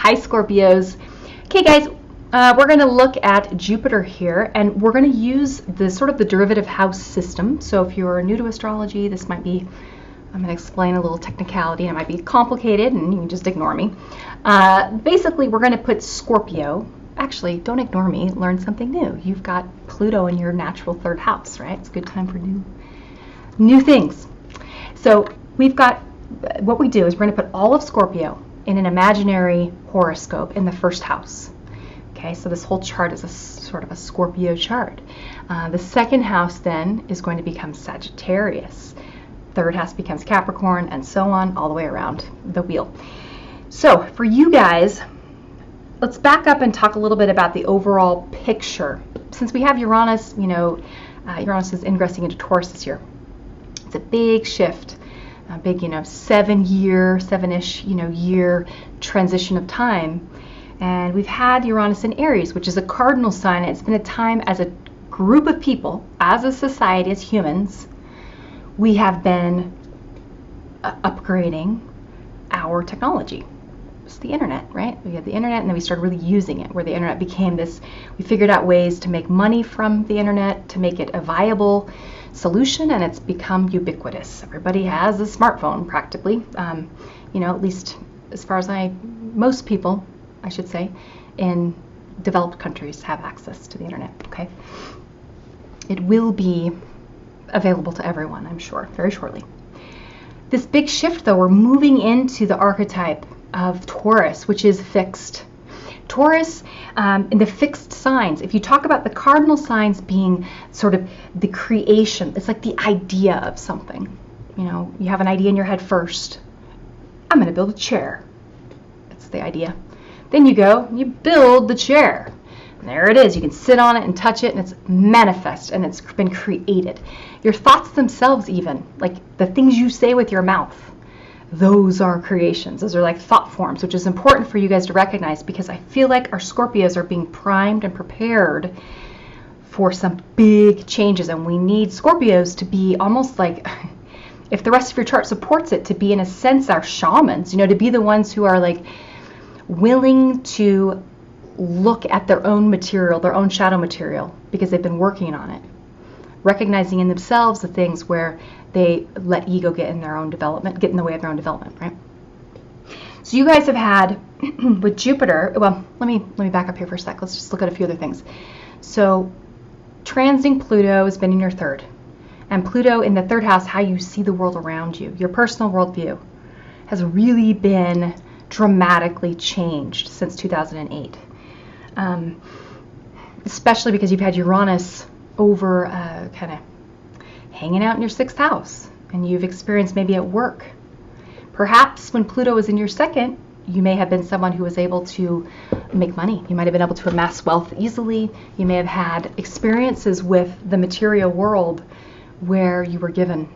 Hi, Scorpios. Okay, guys, we're going to look at Jupiter here, and we're going to use the sort of the derivative house system. So if you're new to astrology, this might be, I'm going to explain a little technicality. It might be complicated, and you can just ignore me. Basically, we're going to put Scorpio. Actually, don't ignore me. Learn something new. You've got Pluto in your natural third house, right? It's a good time for new things. So we've got, what we do is we're going to put all of Scorpio in an imaginary horoscope in the first house. Okay, so this whole chart is a sort of a Scorpio chart. The second house then is going to become Sagittarius. Third house becomes Capricorn, and so on, all the way around the wheel. So for you guys, let's back up and talk a little bit about the overall picture. Since we have Uranus, Uranus is ingressing into Taurus this year. It's a big shift, a big, seven-ish, year transition of time. And we've had Uranus in Aries, which is a cardinal sign. It's been a time as a group of people, as a society, as humans, we have been upgrading our technology. It's the internet, right? We had the internet, and then we started really using it, where the internet became this, we figured out ways to make money from the internet, to make it a viable solution, and it's become ubiquitous. Everybody has a smartphone practically, at least as far as most people, I should say, in developed countries have access to the internet, okay? It will be available to everyone, I'm sure, very shortly. This big shift, though, we're moving into the archetype of Taurus, which is fixed. Taurus, in the fixed signs, if you talk about the cardinal signs being sort of the creation, it's like the idea of something. You have an idea in your head first. I'm going to build a chair. That's the idea. Then you go, you build the chair. And there it is. You can sit on it and touch it, and it's manifest, and it's been created. Your thoughts themselves, even, like the things you say with your mouth, those are creations. Those are like thought forms, which is important for you guys to recognize, because I feel like our Scorpios are being primed and prepared for some big changes, and we need Scorpios to be almost like, if the rest of your chart supports it, to be in a sense our shamans, to be the ones who are like willing to look at their own material, their own shadow material, because they've been working on it, recognizing in themselves the things where they let ego get in their own development, get in the way of their own development, right? So you guys have had with Jupiter, well, let me back up here for a sec. Let's just look at a few other things. So transiting Pluto has been in your third, and Pluto in the third house, how you see the world around you, your personal worldview, has really been dramatically changed since 2008. Especially because you've had Uranus over kind of hanging out in your sixth house, and you've experienced maybe at work. Perhaps when Pluto was in your second, you may have been someone who was able to make money. You might have been able to amass wealth easily. You may have had experiences with the material world where you were given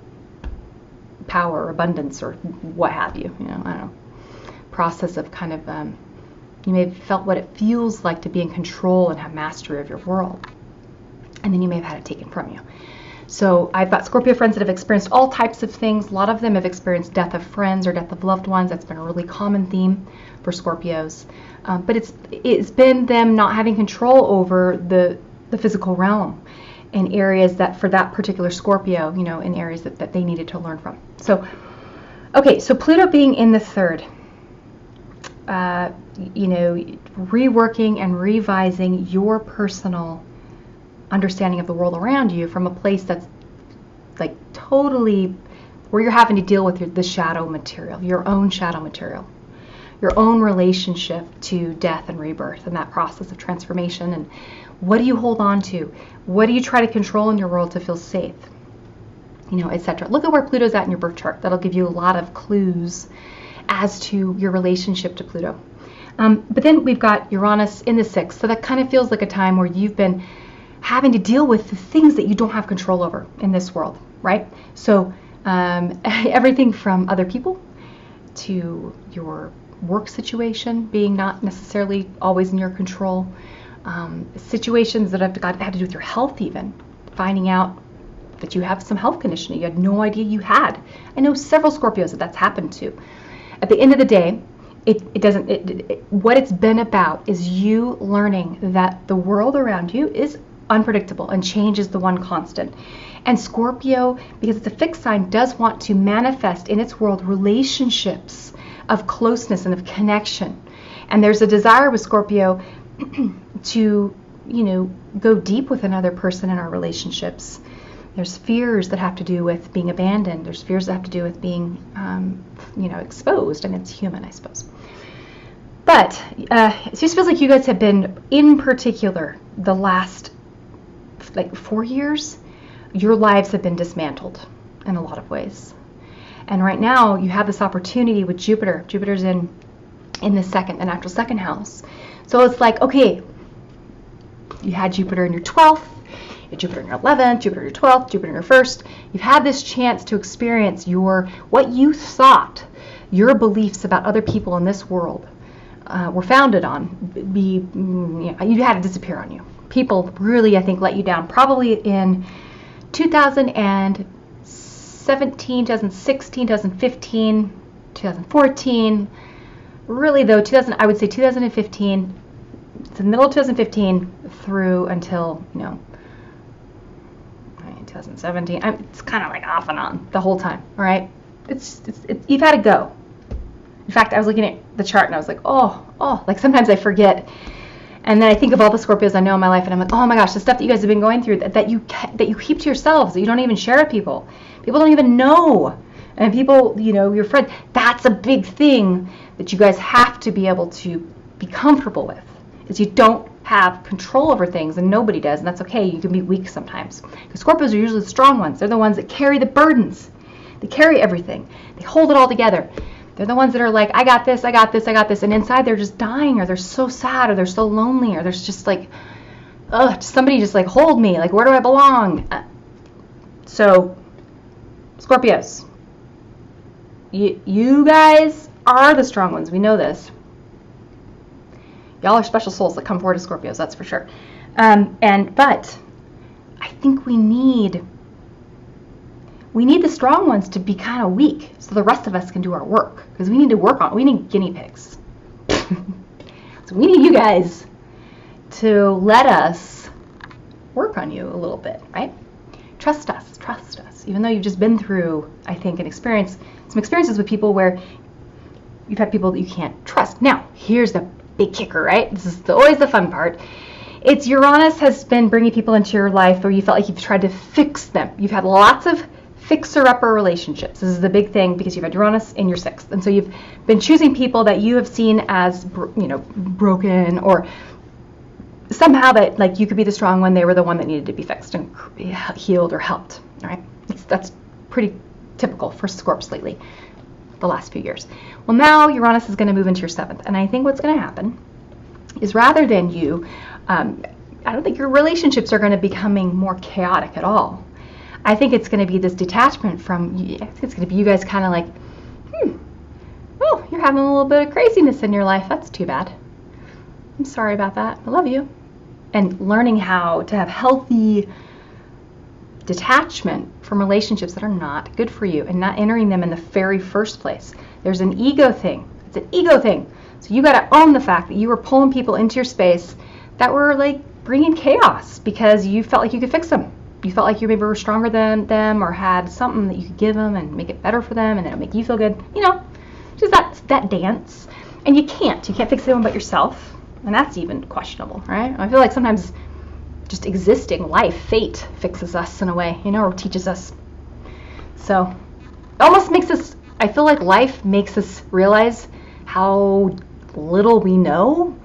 power or abundance or what have you. I don't know. Process of kind of, you may have felt what it feels like to be in control and have mastery of your world. And then you may have had it taken from you. So I've got Scorpio friends that have experienced all types of things. A lot of them have experienced death of friends or death of loved ones. That's been a really common theme for Scorpios. But it's been them not having control over the physical realm in areas that, for that particular Scorpio, in areas that they needed to learn from. So, okay, so Pluto being in the third, reworking and revising your personal understanding of the world around you from a place that's like totally where you're having to deal with the shadow material, your own shadow material, your own relationship to death and rebirth and that process of transformation. And what do you hold on to? What do you try to control in your world to feel safe? Etc. Look at where Pluto's at in your birth chart. That'll give you a lot of clues as to your relationship to Pluto. But then we've got Uranus in the sixth, so that kind of feels like a time where you've been having to deal with the things that you don't have control over in this world, right? So everything from other people to your work situation being not necessarily always in your control, situations that have had to do with your health, even finding out that you have some health condition that you had no idea you had. I know several Scorpios that that's happened to. At the end of the day, what it's been about is you learning that the world around you is unpredictable and change is the one constant. And Scorpio, because it's a fixed sign, does want to manifest in its world relationships of closeness and of connection. And there's a desire with Scorpio to, go deep with another person in our relationships. There's fears that have to do with being abandoned. There's fears that have to do with being, exposed, and it's human, I suppose. But it just feels like you guys have been, in particular, the last 4 years, your lives have been dismantled in a lot of ways. And right now, you have this opportunity with Jupiter. Jupiter's in the natural second house. So it's like, okay, you had Jupiter in your 12th, you had Jupiter in your 11th, Jupiter in your 12th, Jupiter in your 1st. You've had this chance to experience what you thought your beliefs about other people in this world were founded on. You had to disappear on you. People really, I think, let you down. Probably in 2017, 2016, 2015, 2014. Really, though, I would say 2015, it's the middle of 2015 through until, 2017. It's kind of like off and on the whole time, all right? It's you've had to go. In fact, I was looking at the chart and I was like, like sometimes I forget. And then I think of all the Scorpios I know in my life, and I'm like, oh my gosh, the stuff that you guys have been going through that you keep to yourselves, that you don't even share with people. People don't even know. And people, your friends, that's a big thing that you guys have to be able to be comfortable with, is you don't have control over things, and nobody does, and that's okay. You can be weak sometimes. Because Scorpios are usually the strong ones. They're the ones that carry the burdens. They carry everything. They hold it all together. They're the ones that are like, I got this, I got this, I got this. And inside they're just dying, or they're so sad, or they're so lonely, or there's just like, somebody just like hold me. Like, where do I belong? So, Scorpios, you guys are the strong ones. We know this. Y'all are special souls that come forward as Scorpios, that's for sure. But I think we need the strong ones to be kind of weak so the rest of us can do our work, because we need guinea pigs. So we need you guys to let us work on you a little bit, right? Trust us. Even though you've just been through, I think, some experiences with people where you've had people that you can't trust. Now, here's the big kicker, right? This is always the fun part. It's Uranus has been bringing people into your life where you felt like you've tried to fix them. You've had lots of fixer-upper relationships. This is the big thing because you've had Uranus in your 6th. And so you've been choosing people that you have seen as, broken, or somehow that like you could be the strong one, they were the one that needed to be fixed and healed or helped, all right? That's pretty typical for Scorps lately, the last few years. Well, now Uranus is going to move into your 7th. And I think what's going to happen is rather than you, I don't think your relationships are going to be becoming more chaotic at all. I think it's going to be this detachment from, it's going to be you guys kind of like, you're having a little bit of craziness in your life. That's too bad. I'm sorry about that. I love you. And learning how to have healthy detachment from relationships that are not good for you and not entering them in the very first place. There's an ego thing. It's an ego thing. So you got to own the fact that you were pulling people into your space that were like bringing chaos because you felt like you could fix them. You felt like you maybe were stronger than them or had something that you could give them and make it better for them and then it'll make you feel good. Just that dance. And you can't fix anyone but yourself. And that's even questionable, right? I feel like sometimes just existing life, fate fixes us in a way, or teaches us. So it almost makes us, I feel like life makes us realize how little we know,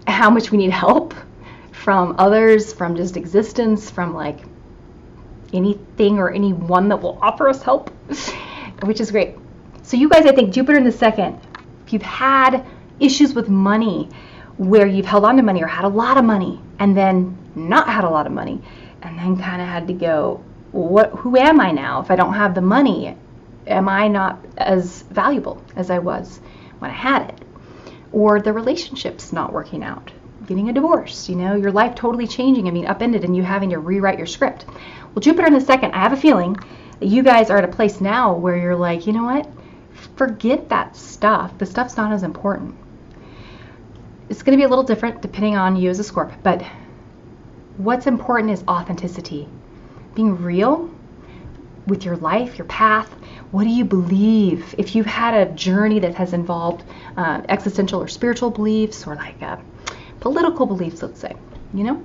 how much we need help from others, from just existence, from like anything or anyone that will offer us help, which is great. So you guys, I think Jupiter in the 2nd, if you've had issues with money, where you've held on to money or had a lot of money and then not had a lot of money and then kind of had to go, who am I now if I don't have the money? Am I not as valuable as I was when I had it? Or the relationship's not working out, getting a divorce, your life totally changing, upended, and you having to rewrite your script. Well, Jupiter in the 2nd, I have a feeling that you guys are at a place now where you're like, you know what? forget that stuff. The stuff's not as important. It's going to be a little different depending on you as a Scorp, but what's important is authenticity. Being real with your life, your path. What do you believe? If you've had a journey that has involved existential or spiritual beliefs, or like political beliefs, let's say, you know?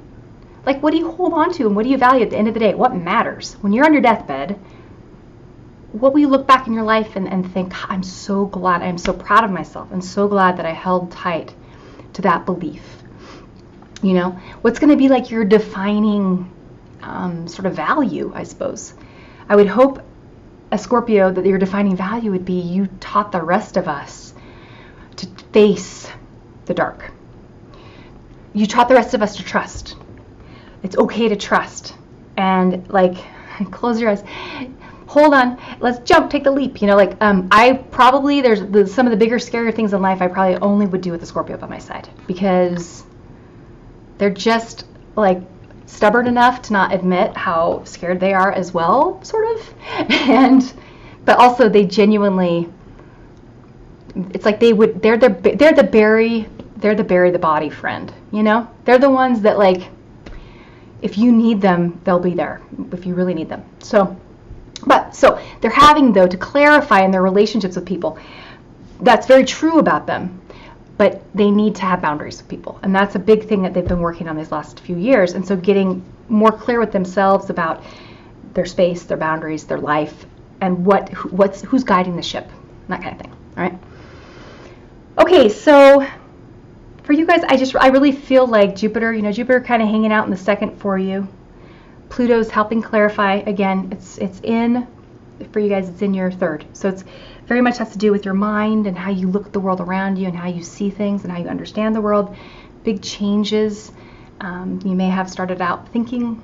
Like, what do you hold on to and what do you value at the end of the day? What matters? When you're on your deathbed, what will you look back in your life and think, I'm so glad, I'm so proud of myself, and so glad that I held tight to that belief? You know, what's going to be like your defining sort of value, I suppose? I would hope, a Scorpio, that your defining value would be you taught the rest of us to face the dark. You taught the rest of us to trust. It's okay to trust. And like, close your eyes. Hold on, let's jump, take the leap. You know, like I probably, there's some of the bigger, scarier things in life I probably only would do with a Scorpio by my side, because they're just like stubborn enough to not admit how scared they are as well, sort of. But also they genuinely, it's like they're the bury the body friend, you know? They're the ones that, like, if you need them, they'll be there if you really need them. So they're having, though, to clarify in their relationships with people. That's very true about them. But they need to have boundaries with people. And that's a big thing that they've been working on these last few years. And so getting more clear with themselves about their space, their boundaries, their life, and who's guiding the ship, that kind of thing. All right. Okay, so for you guys, I really feel like Jupiter kind of hanging out in the second for you. Pluto's helping clarify. Again, it's in, for you guys, it's in your third. So it's very much has to do with your mind and how you look at the world around you and how you see things and how you understand the world. Big changes. You may have started out thinking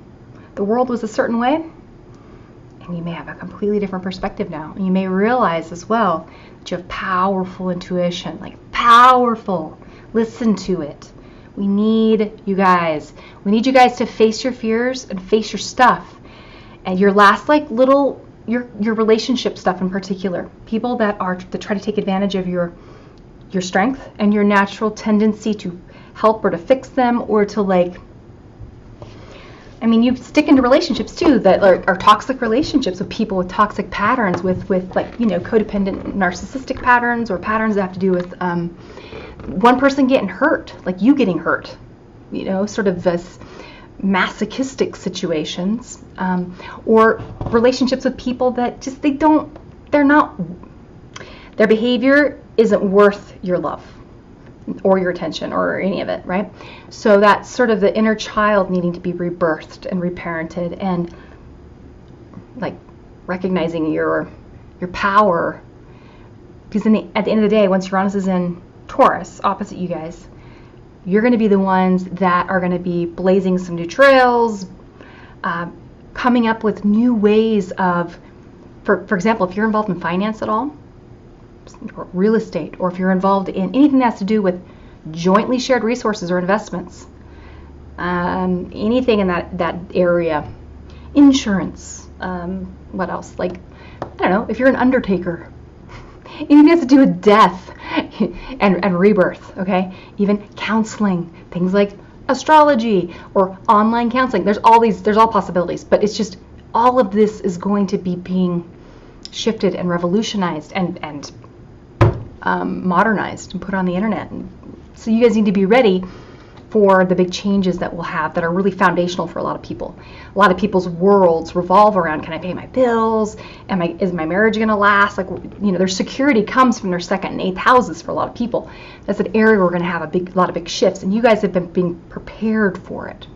the world was a certain way, and you may have a completely different perspective now. And you may realize as well that you have powerful intuition, like powerful. Listen to it. We need you guys. We need you guys to face your fears and face your stuff. And your last your relationship stuff in particular. People that try to take advantage of your strength and your natural tendency to help or to fix them, or to you stick into relationships too that are toxic relationships with people with toxic patterns, with codependent narcissistic patterns, or patterns that have to do with one person getting hurt, like you getting hurt, sort of this masochistic situations, or relationships with people that just their behavior isn't worth your love or your attention or any of it, right? So that's sort of the inner child needing to be rebirthed and reparented, and like recognizing your power, because at the end of the day, once Uranus is in Taurus, opposite you guys, you're going to be the ones that are going to be blazing some new trails, coming up with new ways of, for example, if you're involved in finance at all, or real estate, or if you're involved in anything that has to do with jointly shared resources or investments, anything in that area, insurance, what else? I don't know, if you're an undertaker, anything that has to do with death and rebirth, okay? Even counseling, things like astrology or online counseling. There's all possibilities, but it's just all of this is going to be being shifted and revolutionized and modernized and put on the internet. And so you guys need to be ready for the big changes that we'll have that are really foundational for a lot of people. A lot of people's worlds revolve around, can I pay my bills? Is my marriage going to last? Their security comes from their second and eighth houses for a lot of people. That's an area we're going to have a lot of big shifts, and you guys have been being prepared for it.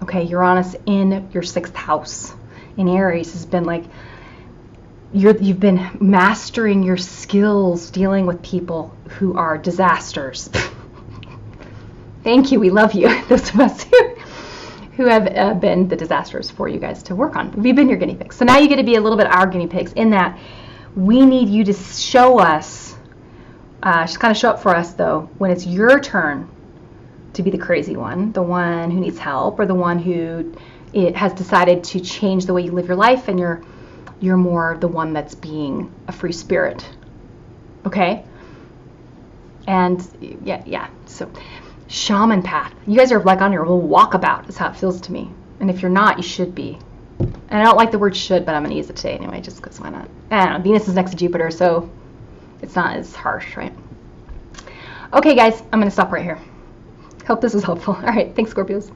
Okay, Uranus in your sixth house in Aries has been you've been mastering your skills dealing with people who are disasters. Thank you, we love you, those of us who have been the disasters for you guys to work on. We've been your guinea pigs. So now you get to be a little bit our guinea pigs, in that we need you to show us, just kind of show up for us though, when it's your turn to be the crazy one, the one who needs help, or the one who has decided to change the way you live your life, and you're more the one that's being a free spirit okay? And yeah, so shaman path. You guys are like on your little walkabout is how it feels to me. And if you're not, you should be. And I don't like the word should, but I'm going to use it today anyway, just because why not? I don't know, Venus is next to Jupiter, so it's not as harsh, right? Okay, guys, I'm going to stop right here. Hope this was helpful. All right, thanks, Scorpios.